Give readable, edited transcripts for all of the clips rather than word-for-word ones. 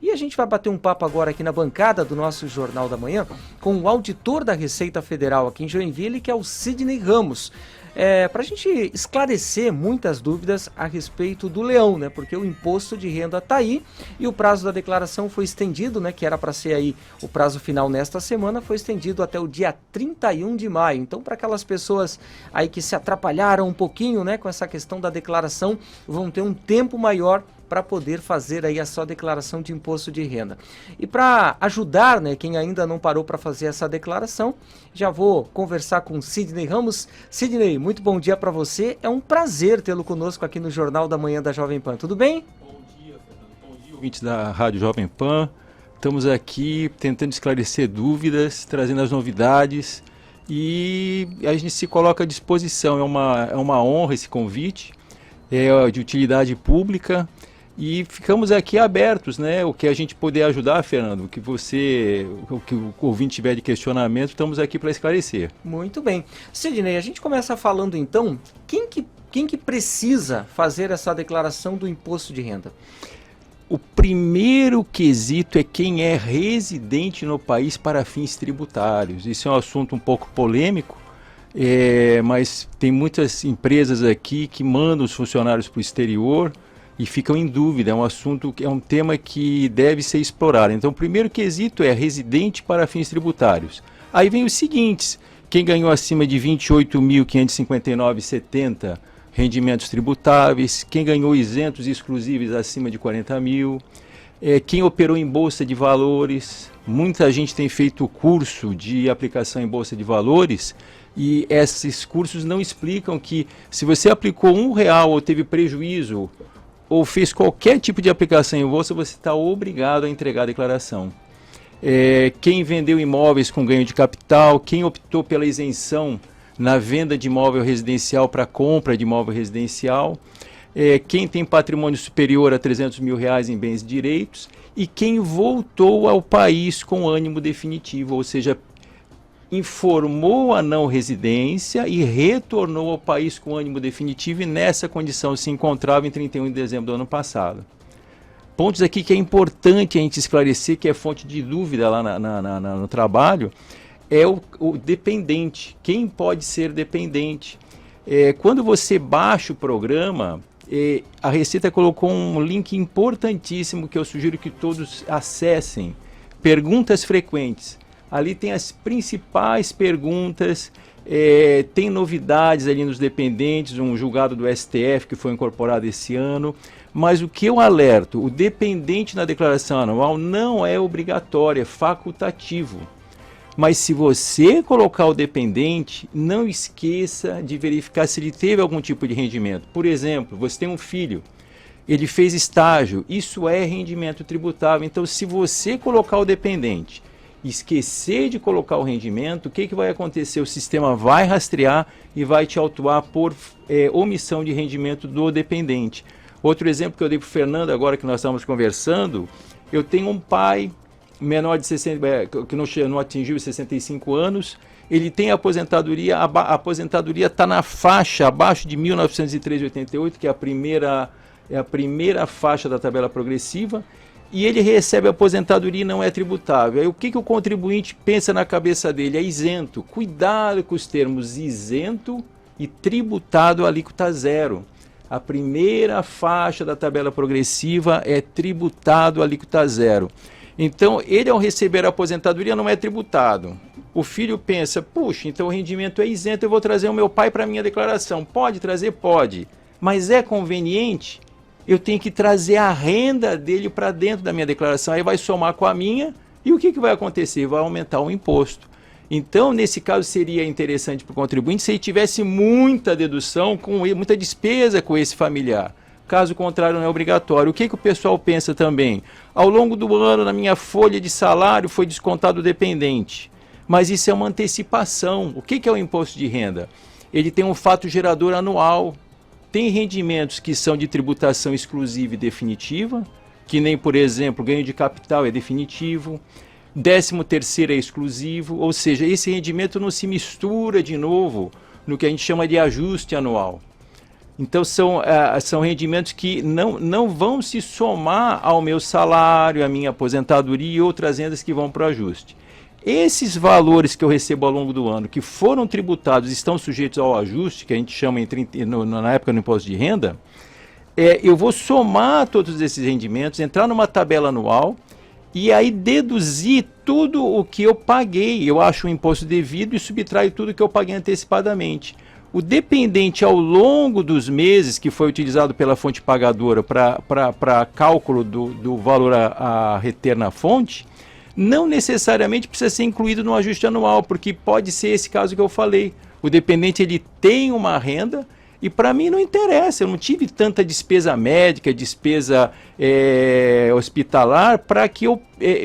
E a gente vai bater um papo agora aqui na bancada do nosso Jornal da Manhã com o auditor da Receita Federal aqui em Joinville, que é o Sidney Ramos. Para a gente esclarecer muitas dúvidas a respeito do leão, né? Porque o imposto de renda está aí e o prazo da declaração foi estendido, né? Que era para ser aí o prazo final nesta semana, foi estendido até o dia 31 de maio. Então, para aquelas pessoas aí que se atrapalharam um pouquinho, né? Com essa questão da declaração, vão ter um tempo maior para poder fazer aí a sua declaração de imposto de renda. E para ajudar, né, quem ainda não parou para fazer essa declaração, já vou conversar com Sidney Ramos. Sidney, muito bom dia para você. É um prazer tê-lo conosco aqui no Jornal da Manhã da Jovem Pan. Tudo bem? Bom dia, Fernando. Bom dia, ouvintes da Rádio Jovem Pan. Estamos aqui tentando esclarecer dúvidas, trazendo as novidades e a gente se coloca à disposição. É uma honra esse convite, é de utilidade pública. E ficamos aqui abertos, né? O que a gente puder ajudar, Fernando, o que o ouvinte tiver de questionamento, estamos aqui para esclarecer. Muito bem. Sidney, a gente começa falando então, quem que precisa fazer essa declaração do imposto de renda? O primeiro quesito é quem é residente no país para fins tributários. Isso é um assunto um pouco polêmico, mas tem muitas empresas aqui que mandam os funcionários para o exterior e ficam em dúvida. É um assunto, é um tema que deve ser explorado. Então, o primeiro quesito é residente para fins tributários. Aí vem os seguintes: quem ganhou acima de 28.559,70 rendimentos tributáveis, quem ganhou isentos exclusivos acima de 40 mil, quem operou em bolsa de valores. Muita gente tem feito curso de aplicação em bolsa de valores e esses cursos não explicam que se você aplicou R$1 ou teve prejuízo ou fez qualquer tipo de aplicação em bolsa, você está obrigado a entregar a declaração. Quem vendeu imóveis com ganho de capital, quem optou pela isenção na venda de imóvel residencial para compra de imóvel residencial, quem tem patrimônio superior a R$300 mil em bens e direitos, e quem voltou ao país com ânimo definitivo, ou seja, informou a não residência e retornou ao país com ânimo definitivo e nessa condição se encontrava em 31 de dezembro do ano passado. Pontos aqui que é importante a gente esclarecer, que é fonte de dúvida lá no trabalho, é o dependente. Quem pode ser dependente? Quando você baixa o programa, a Receita colocou um link importantíssimo que eu sugiro que todos acessem. Perguntas frequentes. Ali tem as principais perguntas, tem novidades ali nos dependentes, um julgado do STF que foi incorporado esse ano, mas o que eu alerto, o dependente na declaração anual não é obrigatório, é facultativo. Mas se você colocar o dependente, não esqueça de verificar se ele teve algum tipo de rendimento. Por exemplo, você tem um filho, ele fez estágio, isso é rendimento tributável. Então, se você colocar o dependente, esquecer de colocar o rendimento, o que vai acontecer? O sistema vai rastrear e vai te autuar por omissão de rendimento do dependente. Outro exemplo que eu dei para o Fernando agora que nós estamos conversando, eu tenho um pai menor de 60, que não atingiu os 65 anos, ele tem aposentadoria, a aposentadoria está na faixa abaixo de 1.903,88, que é a primeira faixa da tabela progressiva, e ele recebe a aposentadoria e não é tributável. Aí o que o contribuinte pensa na cabeça dele? É isento. Cuidado com os termos isento e tributado a alíquota zero. A primeira faixa da tabela progressiva é tributado a alíquota zero. Então, ele ao receber a aposentadoria não é tributado. O filho pensa, puxa, então o rendimento é isento, eu vou trazer o meu pai para a minha declaração. Pode trazer? Pode. Mas é conveniente? Eu tenho que trazer a renda dele para dentro da minha declaração, aí vai somar com a minha, e o que vai acontecer? Vai aumentar o imposto. Então, nesse caso, seria interessante para o contribuinte se ele tivesse muita dedução, muita despesa com esse familiar. Caso contrário, não é obrigatório. O que o pessoal pensa também? Ao longo do ano, na minha folha de salário, foi descontado o dependente. Mas isso é uma antecipação. O que é o imposto de renda? Ele tem um fato gerador anual. Tem rendimentos que são de tributação exclusiva e definitiva, que nem, por exemplo, ganho de capital é definitivo, 13º é exclusivo, ou seja, esse rendimento não se mistura de novo no que a gente chama de ajuste anual. Então são rendimentos que não vão se somar ao meu salário, à minha aposentadoria e outras rendas que vão para o ajuste. Esses valores que eu recebo ao longo do ano, que foram tributados, estão sujeitos ao ajuste, que a gente chama na época do imposto de renda, eu vou somar todos esses rendimentos, entrar numa tabela anual e aí deduzir tudo o que eu paguei. Eu acho o imposto devido e subtraio tudo que eu paguei antecipadamente. O dependente ao longo dos meses que foi utilizado pela fonte pagadora para cálculo do valor a reter na fonte, não necessariamente precisa ser incluído no ajuste anual, porque pode ser esse caso que eu falei. O dependente ele tem uma renda e para mim não interessa, eu não tive tanta despesa médica, despesa hospitalar, para que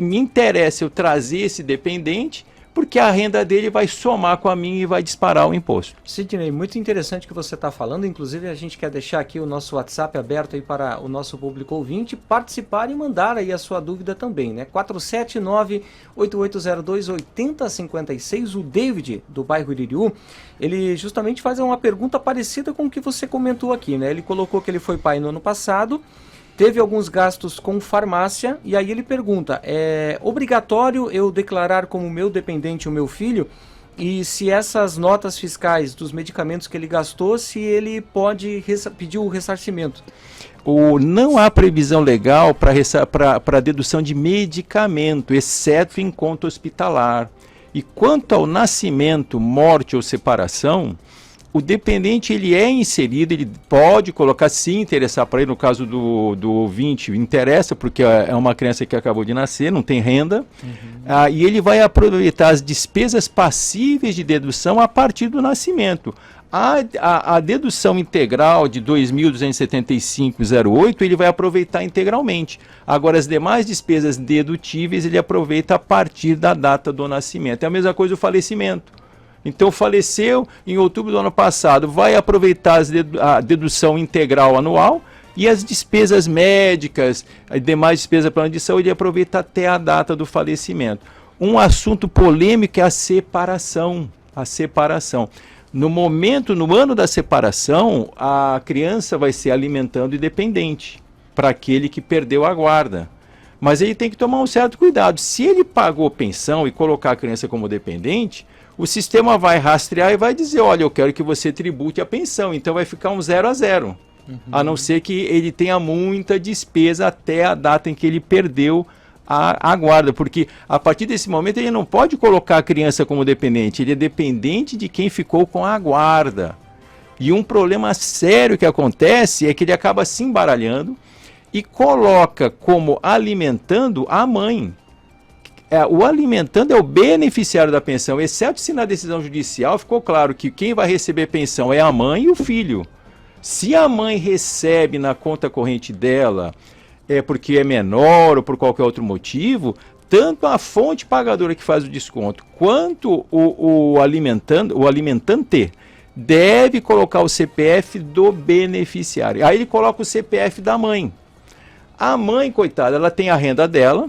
me interesse eu trazer esse dependente, porque a renda dele vai somar com a minha e vai disparar o imposto. Sidney, muito interessante o que você está falando, inclusive a gente quer deixar aqui o nosso WhatsApp aberto aí para o nosso público ouvinte participar e mandar aí a sua dúvida também, né? 479-8802-8056, o David, do bairro Iririú, ele justamente faz uma pergunta parecida com o que você comentou aqui, né? Ele colocou que ele foi pai no ano passado, teve alguns gastos com farmácia, e aí ele pergunta, é obrigatório eu declarar como meu dependente o meu filho? E se essas notas fiscais dos medicamentos que ele gastou, se ele pode pedir o ressarcimento? Não há previsão legal para dedução de medicamento, exceto em conta hospitalar. E quanto ao nascimento, morte ou separação, o dependente ele é inserido, ele pode colocar, se interessar para ele, no caso do ouvinte, interessa, porque é uma criança que acabou de nascer, não tem renda, e ele vai aproveitar as despesas passíveis de dedução a partir do nascimento. A dedução integral de R$ 2.275,08 ele vai aproveitar integralmente. Agora, as demais despesas dedutíveis ele aproveita a partir da data do nascimento. É a mesma coisa o falecimento. Então, faleceu em outubro do ano passado, vai aproveitar a dedução integral anual e as despesas médicas, as demais despesas plano de saúde, ele aproveita até a data do falecimento. Um assunto polêmico é a separação. No ano da separação, a criança vai ser alimentando e dependente para aquele que perdeu a guarda. Mas ele tem que tomar um certo cuidado. Se ele pagou pensão e colocar a criança como dependente, o sistema vai rastrear e vai dizer, olha, eu quero que você tribute a pensão. Então vai ficar um 0 a 0. A não ser que ele tenha muita despesa até a data em que ele perdeu a guarda. Porque a partir desse momento ele não pode colocar a criança como dependente. Ele é dependente de quem ficou com a guarda. E um problema sério que acontece é que ele acaba se embaralhando e coloca como alimentando a mãe. O alimentando é o beneficiário da pensão, exceto se na decisão judicial ficou claro que quem vai receber pensão é a mãe e o filho. Se a mãe recebe na conta corrente dela, porque é menor ou por qualquer outro motivo, tanto a fonte pagadora que faz o desconto, quanto o alimentante deve colocar o CPF do beneficiário. Aí ele coloca o CPF da mãe. A mãe, coitada, ela tem a renda dela,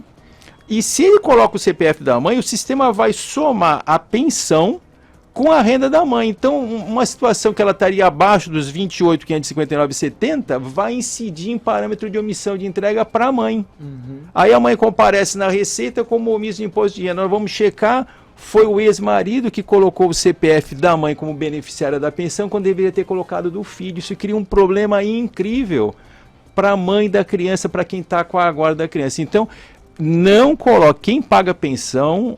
e se ele coloca o CPF da mãe, o sistema vai somar a pensão com a renda da mãe. Então, uma situação que ela estaria abaixo dos 28.559,70 vai incidir em parâmetro de omissão de entrega para a mãe. Aí a mãe comparece na Receita como omisso de imposto de renda. Nós vamos checar, foi o ex-marido que colocou o CPF da mãe como beneficiária da pensão, quando deveria ter colocado do filho. Isso cria um problema incrível para a mãe da criança, para quem está com a guarda da criança. Então, não coloque, quem paga pensão,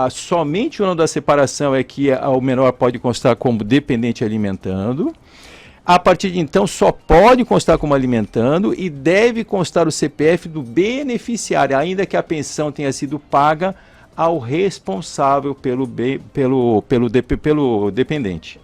somente o ano da separação é que o menor pode constar como dependente alimentando. A partir de então, só pode constar como alimentando e deve constar o CPF do beneficiário, ainda que a pensão tenha sido paga ao responsável pelo dependente.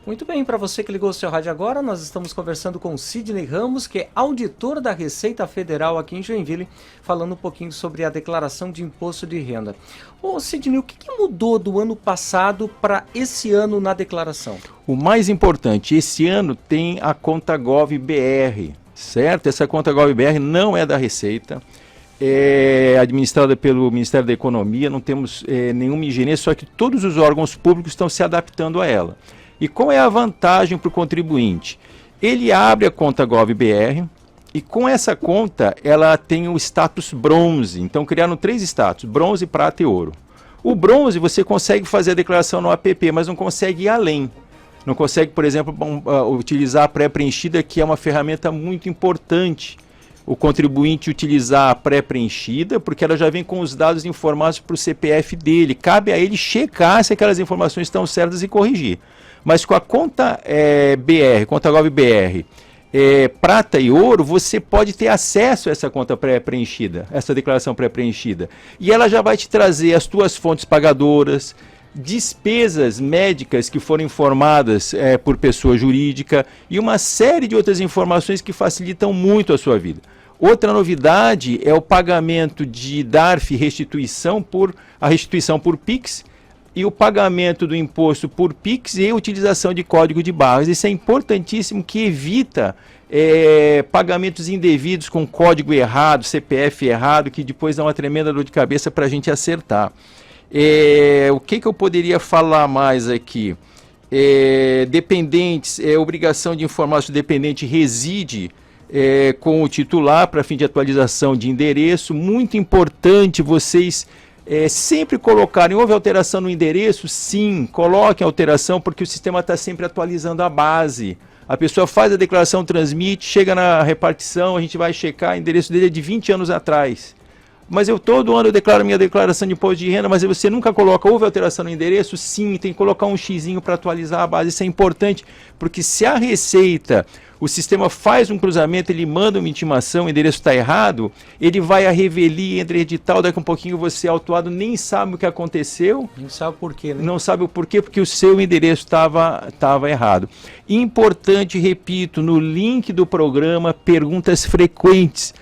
Muito bem, para você que ligou o seu rádio agora, nós estamos conversando com Sidney Ramos, que é auditor da Receita Federal aqui em Joinville, falando um pouquinho sobre a declaração de imposto de renda. Ô Sidney, o que mudou do ano passado para esse ano na declaração? O mais importante, esse ano tem a conta Gov.br, certo? Essa conta Gov.br não é da Receita, é administrada pelo Ministério da Economia, não temos nenhuma ingerência, só que todos os órgãos públicos estão se adaptando a ela. E qual é a vantagem para o contribuinte? Ele abre a conta GovBR e com essa conta ela tem o status bronze. Então criaram 3 status, bronze, prata e ouro. O bronze você consegue fazer a declaração no app, mas não consegue ir além. Não consegue, por exemplo, utilizar a pré-preenchida, que é uma ferramenta muito importante. O contribuinte utilizar a pré-preenchida, porque ela já vem com os dados informados para o CPF dele. Cabe a ele checar se aquelas informações estão certas e corrigir. Mas com a conta BR, conta GovBR, prata e ouro, você pode ter acesso a essa conta pré-preenchida, essa declaração pré-preenchida. E ela já vai te trazer as tuas fontes pagadoras, despesas médicas que foram informadas por pessoa jurídica e uma série de outras informações que facilitam muito a sua vida. Outra novidade é o pagamento de DARF restituição a restituição por Pix e o pagamento do imposto por Pix e a utilização de código de barras. Isso é importantíssimo, que evita pagamentos indevidos com código errado, CPF errado, que depois dá uma tremenda dor de cabeça para a gente acertar. O que eu poderia falar mais aqui? Dependentes, obrigação de informar se o dependente reside com o titular para fim de atualização de endereço. Muito importante vocês sempre colocarem, houve alteração no endereço? Sim, coloquem alteração, porque o sistema está sempre atualizando a base. A pessoa faz a declaração, transmite, chega na repartição, a gente vai checar, o endereço dele é de 20 anos atrás. Mas eu todo ano eu declaro minha declaração de imposto de renda, mas você nunca coloca, houve alteração no endereço? Sim, tem que colocar um xizinho para atualizar a base. Isso é importante, porque se a Receita, o sistema faz um cruzamento, ele manda uma intimação, o endereço está errado, ele vai a revelia, entra em edital, daqui a um pouquinho você é autuado, nem sabe o que aconteceu. Não sabe o porquê, né? Não sabe o porquê, porque o seu endereço estava errado. Importante, repito, no link do programa, perguntas frequentes.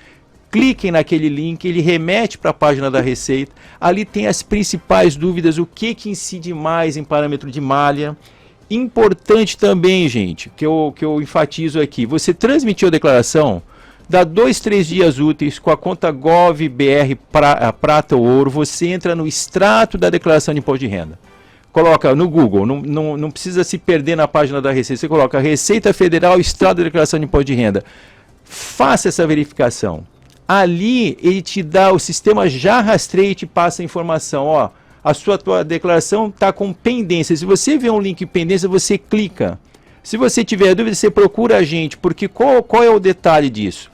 Cliquem naquele link, ele remete para a página da Receita. Ali tem as principais dúvidas, o que incide mais em parâmetro de malha. Importante também, gente, que eu enfatizo aqui, você transmitiu a declaração, dá 2, 3 dias úteis com a conta GovBR Prata ou Ouro, você entra no extrato da declaração de imposto de renda. Coloca no Google, não precisa se perder na página da Receita, você coloca Receita Federal, extrato da declaração de imposto de renda. Faça essa verificação. Ali ele te dá, o sistema já rastreia e te passa a informação, ó, a tua declaração está com pendência. Se você vê um link pendência, você clica. Se você tiver dúvida, você procura a gente, porque qual é o detalhe disso?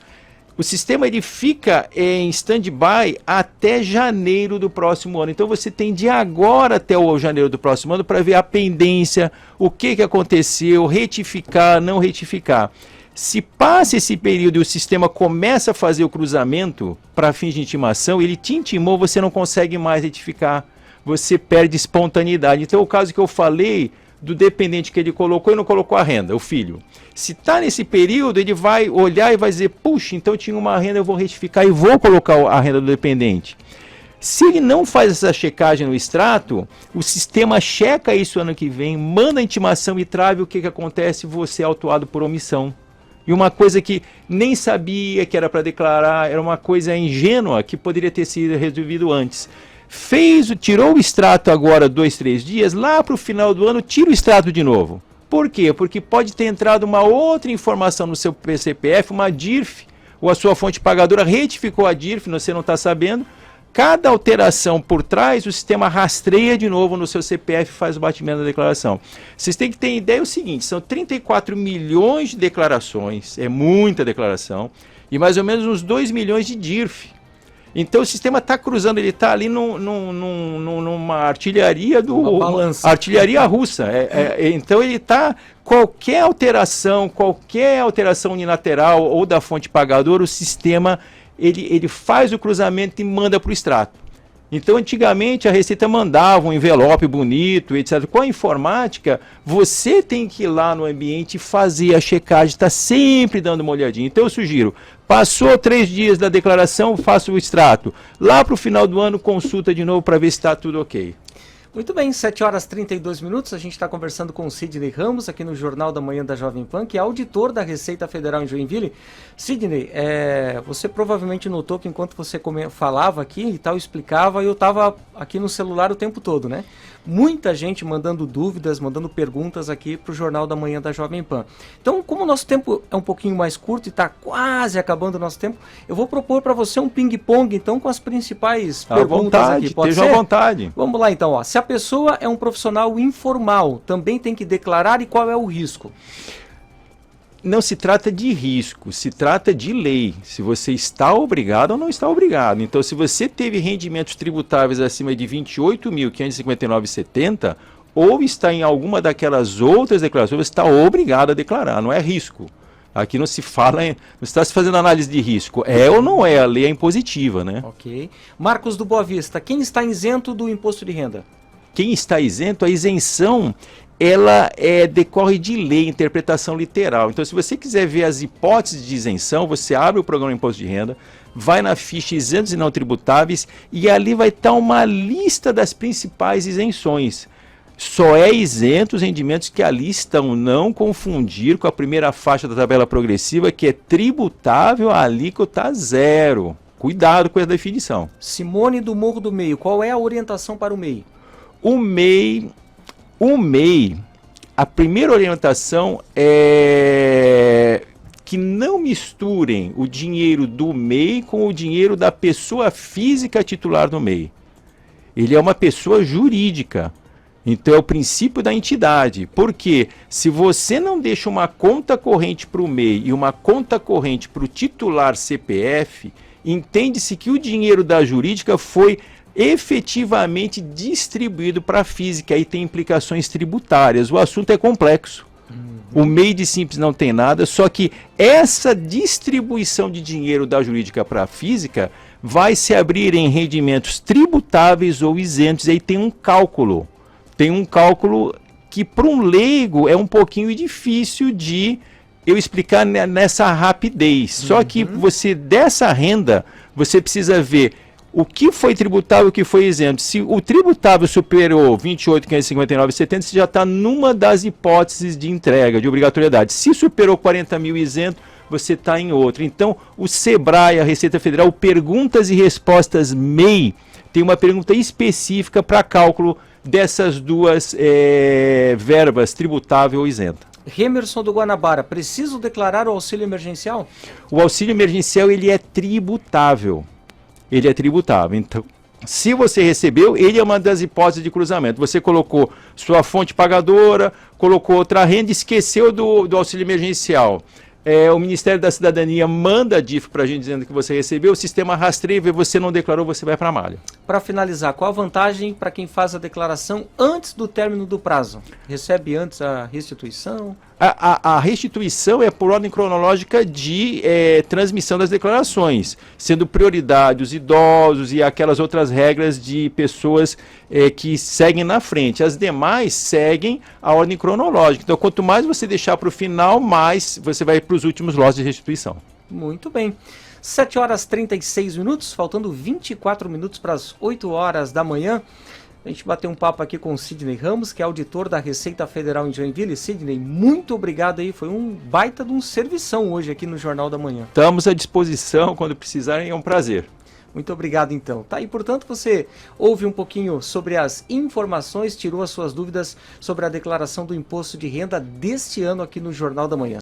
O sistema ele fica em stand-by até janeiro do próximo ano. Então você tem de agora até o janeiro do próximo ano para ver a pendência, o que aconteceu, retificar, não retificar. Se passa esse período e o sistema começa a fazer o cruzamento para fins de intimação, ele te intimou, você não consegue mais retificar, você perde espontaneidade. Então, o caso que eu falei do dependente que ele colocou e não colocou a renda, o filho. Se está nesse período, ele vai olhar e vai dizer, puxa, então eu tinha uma renda, eu vou retificar e vou colocar a renda do dependente. Se ele não faz essa checagem no extrato, o sistema checa isso ano que vem, manda a intimação e trave o que acontece, você é autuado por omissão. E uma coisa que nem sabia que era para declarar, era uma coisa ingênua que poderia ter sido resolvido antes. Tirou o extrato agora 2, 3 dias, lá para o final do ano tira o extrato de novo. Por quê? Porque pode ter entrado uma outra informação no seu CPF, uma DIRF, ou a sua fonte pagadora retificou a DIRF, você não está sabendo. Cada alteração por trás, o sistema rastreia de novo no seu CPF e faz o batimento da declaração. Vocês têm que ter ideia o seguinte, são 34 milhões de declarações, é muita declaração, e mais ou menos uns 2 milhões de DIRF. Então o sistema está cruzando, ele está ali numa artilharia artilharia russa. Então ele está, qualquer alteração unilateral ou da fonte pagadora, o sistema ele faz o cruzamento e manda para o extrato. Então, antigamente, a Receita mandava um envelope bonito, etc. Com a informática, você tem que ir lá no ambiente e fazer a checagem, está sempre dando uma olhadinha. Então, eu sugiro, passou 3 dias da declaração, faça o extrato. Lá para o final do ano, consulta de novo para ver se está tudo ok. Muito bem, 7 horas e 32 minutos, a gente está conversando com o Sidney Ramos aqui no Jornal da Manhã da Jovem Pan, que é auditor da Receita Federal em Joinville. Sidney, você provavelmente notou que enquanto você falava aqui e tal, explicava, eu estava aqui no celular o tempo todo, né? Muita gente mandando dúvidas, mandando perguntas aqui para o Jornal da Manhã da Jovem Pan. Então, como o nosso tempo é um pouquinho mais curto e está quase acabando o nosso tempo, eu vou propor para você um ping-pong, então, com as principais perguntas aqui. Pode ser? Esteja à vontade. Vamos lá, então. Ó. Se a pessoa é um profissional informal, também tem que declarar, e qual é o risco? Não se trata de risco, se trata de lei. Se você está obrigado ou não está obrigado. Então, se você teve rendimentos tributáveis acima de R$ 28.559,70, ou está em alguma daquelas outras declarações, você está obrigado a declarar, não é risco. Aqui não se fala, não está se fazendo análise de risco. É ou não é? A lei é impositiva, né? Ok. Marcos do Boa Vista, quem está isento do imposto de renda? Quem está isento, a isenção, ela decorre de lei, interpretação literal. Então, se você quiser ver as hipóteses de isenção, você abre o programa de imposto de renda, vai na ficha isentos e não tributáveis e ali vai estar uma lista das principais isenções. Só é isento os rendimentos que ali estão, não confundir com a primeira faixa da tabela progressiva, que é tributável a alíquota zero. Cuidado com essa definição. Simone do Morro do Meio, qual é a orientação para o MEI? O MEI, a primeira orientação é que não misturem o dinheiro do MEI com o dinheiro da pessoa física titular do MEI. Ele é uma pessoa jurídica. Então é o princípio da entidade. Porque se você não deixa uma conta corrente para o MEI e uma conta corrente para o titular CPF, entende-se que o dinheiro da jurídica foi efetivamente distribuído para a física e tem implicações tributárias. O assunto é complexo. O MEI de simples não tem nada, só que essa distribuição de dinheiro da jurídica para a física vai se abrir em rendimentos tributáveis ou isentos. E aí tem um cálculo. Tem um cálculo que para um leigo é um pouquinho difícil de eu explicar nessa rapidez. Só que você, dessa renda, você precisa ver o que foi tributável e o que foi isento. Se o tributável superou 28.559,70, você já está numa das hipóteses de entrega, de obrigatoriedade. Se superou 40 mil isento, você está em outra. Então, o SEBRAE, a Receita Federal, perguntas e respostas MEI, tem uma pergunta específica para cálculo dessas duas verbas, tributável ou isenta. Remerson do Guanabara, preciso declarar o auxílio emergencial? O auxílio emergencial, ele é tributável. Ele é tributável. Então, se você recebeu, ele é uma das hipóteses de cruzamento. Você colocou sua fonte pagadora, colocou outra renda, esqueceu do auxílio emergencial. O Ministério da Cidadania manda a DIF para a gente dizendo que você recebeu, o sistema rastreia, você não declarou, você vai para a malha. Para finalizar, qual a vantagem para quem faz a declaração antes do término do prazo? Recebe antes a restituição? A restituição é por ordem cronológica de transmissão das declarações, sendo prioridade os idosos e aquelas outras regras de pessoas que seguem na frente. As demais seguem a ordem cronológica. Então, quanto mais você deixar para o final, mais você vai para os últimos lotes de restituição. Muito bem. 7 horas e 36 minutos, faltando 24 minutos para as 8 horas da manhã. A gente bateu um papo aqui com o Sidney Ramos, que é auditor da Receita Federal em Joinville. Sidney, muito obrigado aí, foi um baita de um servição hoje aqui no Jornal da Manhã. Estamos à disposição, quando precisarem, é um prazer. Muito obrigado então. Tá, e portanto você ouve um pouquinho sobre as informações, tirou as suas dúvidas sobre a declaração do imposto de renda deste ano aqui no Jornal da Manhã.